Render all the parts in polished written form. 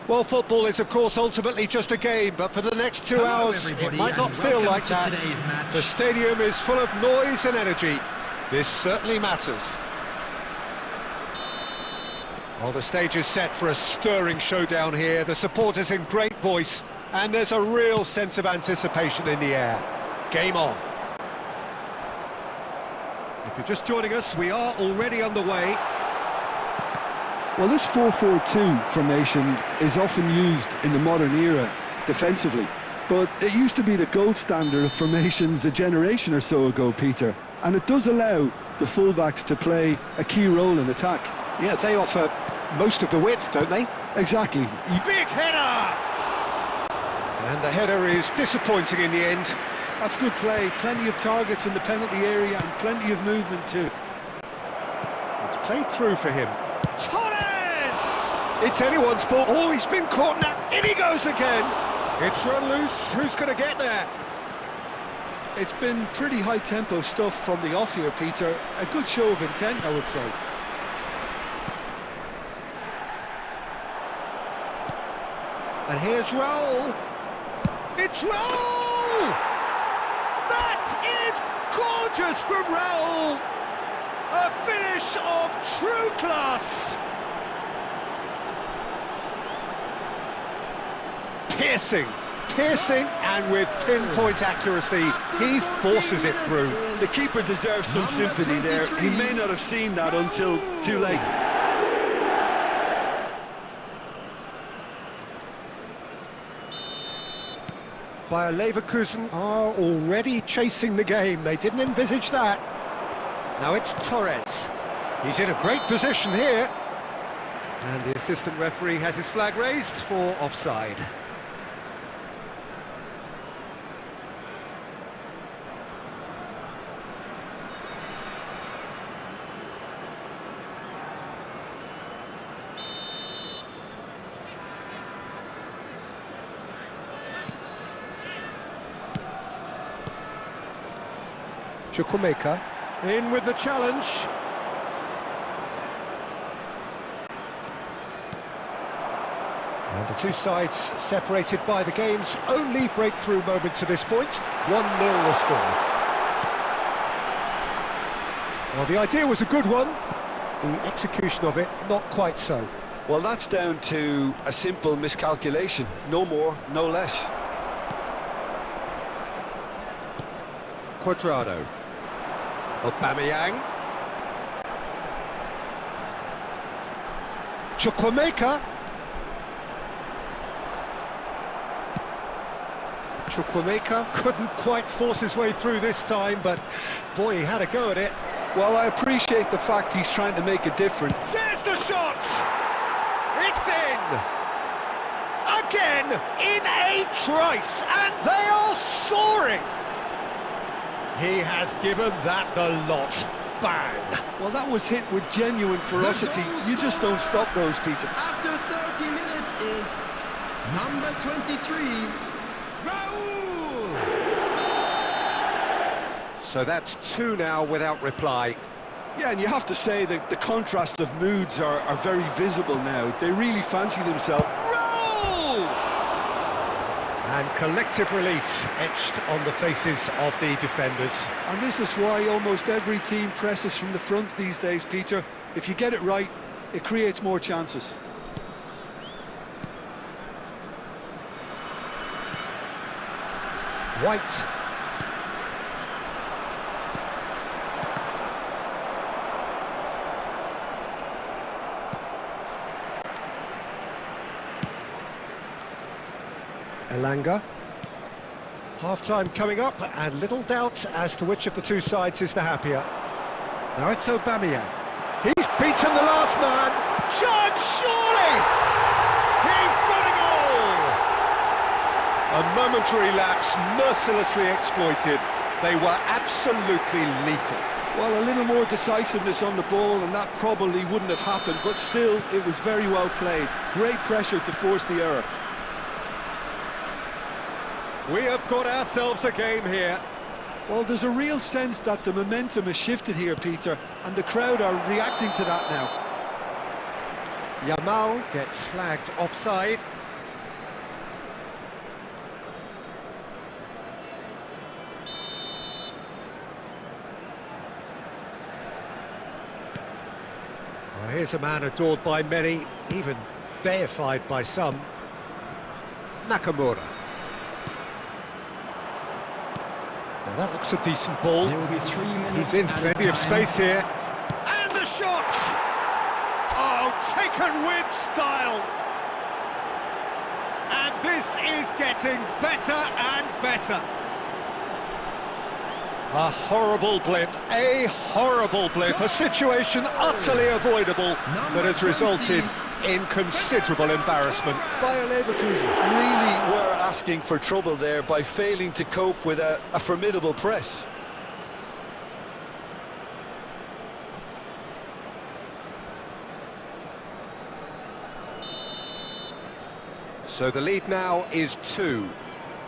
Well, football is, of course, ultimately just a game, but for the next 2 hours, it might not feel like that. The stadium is full of noise and energy. This certainly matters. Well, the stage is set for a stirring showdown here. The supporters in great voice, and there's a real sense of anticipation in the air. Game on. If you're just joining us, we are already underway. Well, this 4-4-2 formation is often used in the modern era defensively, but it used to be the gold standard of formations a generation or so ago, Peter, and it does allow the fullbacks to play a key role in attack. Yeah, they offer most of the width, don't they? Exactly. Big header! And the header is disappointing in the end. That's good play, plenty of targets in the penalty area and plenty of movement too. It's played through for him. Torres! It's anyone's ball. Oh, he's been caught now. In he goes again. It's run loose. Who's going to get there? It's been pretty high-tempo stuff from the off here, Peter. A good show of intent, I would say. And here's Raul. It's Raul! That is gorgeous from Raul! A finish of true class! Piercing, and with pinpoint accuracy, he forces it through. The keeper deserves some sympathy there. He may not have seen that until too late. Bayer Leverkusen are already chasing the game. They didn't envisage that. Now it's Torres. He's in a great position here. And the assistant referee has his flag raised for offside. Chukwuemeka in with the challenge. And the two sides separated by the game's only breakthrough moment to this point. 1-0 the score. Well, the idea was a good one. The execution of it, not quite so. Well, that's down to a simple miscalculation. No more, no less. Cuadrado. Aubameyang. Chukwuemeka. Chukwuemeka couldn't quite force his way through this time, but boy, he had a go at it. Well, I appreciate the fact he's trying to make a difference. There's the shot! It's in! Again, in a trice, and they are soaring! He has given that the lot. Bang! Well, that was hit with genuine ferocity. You just don't stop those, Peter. After 30 minutes is number 23, Raul! So that's two now without reply. Yeah, and you have to say that the contrast of moods are very visible now. They really fancy themselves. Raul! And collective relief etched on the faces of the defenders. And this is why almost every team presses from the front these days, Peter. If you get it right, it creates more chances. White. Elanga. Half-time coming up, and little doubt as to which of the two sides is the happier. Now it's Aubameyang. He's beaten the last man. Chance, surely! He's got a goal! A momentary lapse mercilessly exploited. They were absolutely lethal. Well, a little more decisiveness on the ball, and that probably wouldn't have happened, but still, it was very well played. Great pressure to force the error. We have got ourselves a game here. Well, there's a real sense that the momentum has shifted here, Peter, and the crowd are reacting to that now. Yamal gets flagged offside. here's a man adored by many, even deified by some. Nakamura. Now that looks a decent ball. There will be 3 minutes. He's in added plenty of time. space here. And the shot! Oh, taken with style! And this is getting better and better. A horrible blip, a situation utterly avoidable that has resulted in considerable embarrassment. Bayer Leverkusen really were asking for trouble there by failing to cope with a formidable press. So the lead now is 2.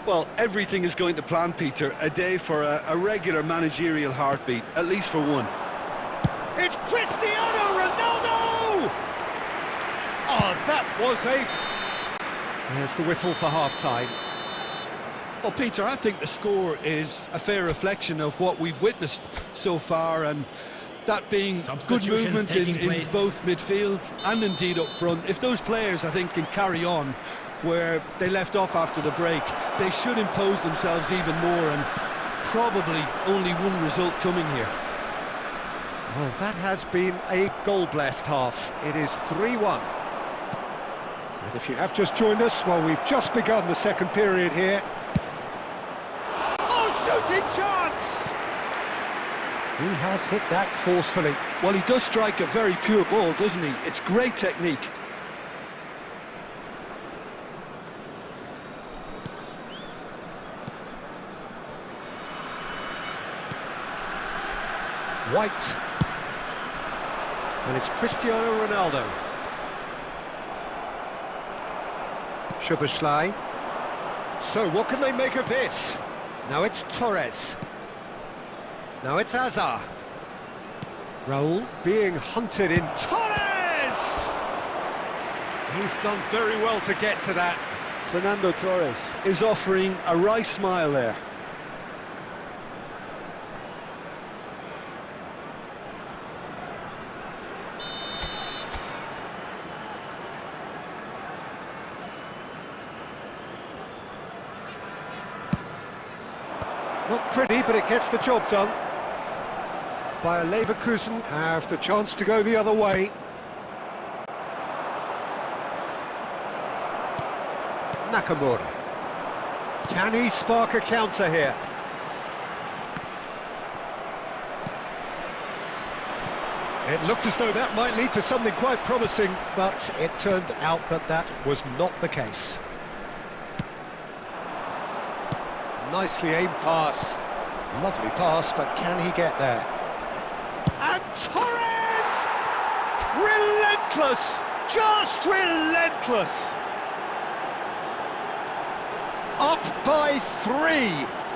Well, everything is going to plan, Peter. A day for a regular managerial heartbeat, at least for one. It's Cristiano Ronaldo! Oh, that was There's the whistle for half-time. Well, Peter, I think the score is a fair reflection of what we've witnessed so far, and that being good movement in both midfield and indeed up front. If those players, I think, can carry on where they left off after the break, they should impose themselves even more, and probably only one result coming here. Well, that has been a goal-blessed half. It is 3-1. And if you have just joined us, well, we've just begun the second period here. Oh, shooting chance! He has hit that forcefully. Well, he does strike a very pure ball, doesn't he? It's great technique. White. And it's Cristiano Ronaldo. Szoboszlai. So what can they make of this? Now it's Torres. Now it's Hazard. Raul being hunted in. Torres! He's done very well to get to that. Fernando Torres is offering a wry smile there. Not pretty, but it gets the job done. Bayer Leverkusen have the chance to go the other way. Nakamura. Can he spark a counter here? It looked as though that might lead to something quite promising, but it turned out that that was not the case. Nicely aimed pass. Lovely pass, but can he get there? And Torres! Relentless! Just relentless! Up by 3.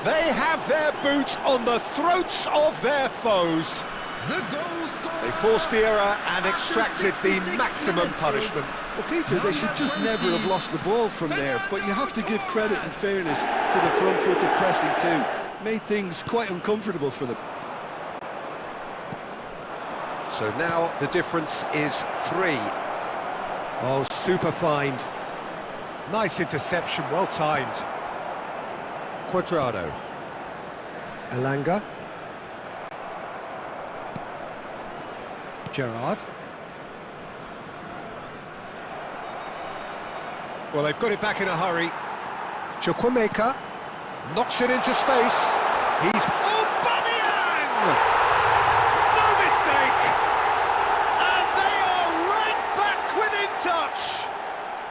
They have their boots on the throats of their foes. The goal scorer. They forced the error and extracted the maximum punishment. Well, Peter, they should just never have lost the ball from there, but you have to give credit and fairness to the front-footed pressing too. Made things quite uncomfortable for them. So now the difference is 3. Oh, super find. Nice interception, well timed. Cuadrado. Elanga. Gerrard. Well, they've got it back in a hurry. Chukwuemeka knocks it into space. He's Aubameyang! No mistake! And they are right back within touch.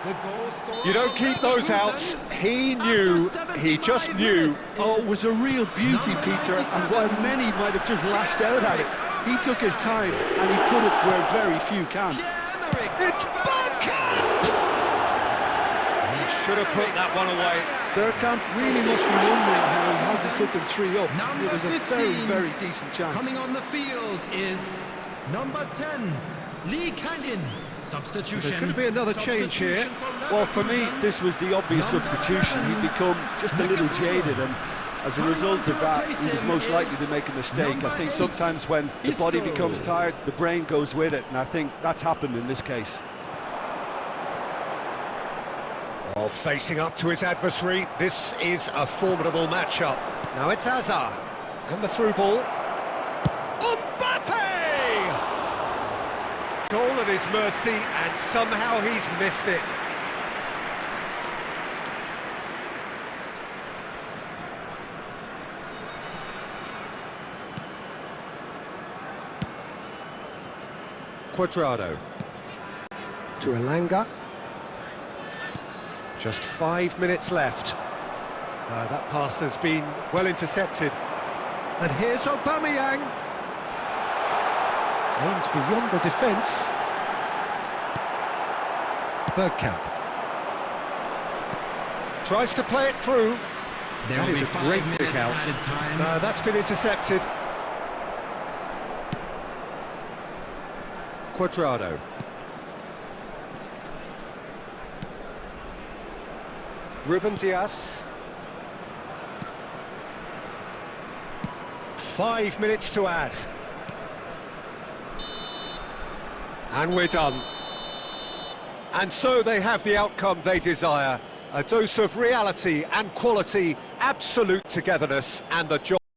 The goal scorer. You don't keep those out. He knew, he just knew. Oh, it was a real beauty, Peter, and while many might have just lashed out at it, he took his time and he put it where very few can. It's Bergkamp! He should have put that one away. Bergkamp really must be wondering how he hasn't put them 3 up. Number It was a 15, very decent chance. Coming on the field is number 10, Lee Canyon. Substitution. There's going to be another change here. Well, for me, this was the obvious substitution. He'd become just a little jaded, and As a result of that, he was most likely to make a mistake. I think sometimes when the body becomes tired, the brain goes with it, and I think that's happened in this case. Oh, facing up to his adversary, this is a formidable matchup. Now it's Hazard, and the through ball. Mbappe! Goal at his mercy, and somehow he's missed it. Quadrado to Elanga. Just 5 minutes left. That pass has been well intercepted. And here's Aubameyang. Aimed beyond the defence. Bergkamp. Tries to play it through. That is a great kick out. That's been intercepted. Quadrado. Ruben Dias. 5 minutes to add. And we're done. And so they have the outcome they desire. A dose of reality and quality, absolute togetherness, and the job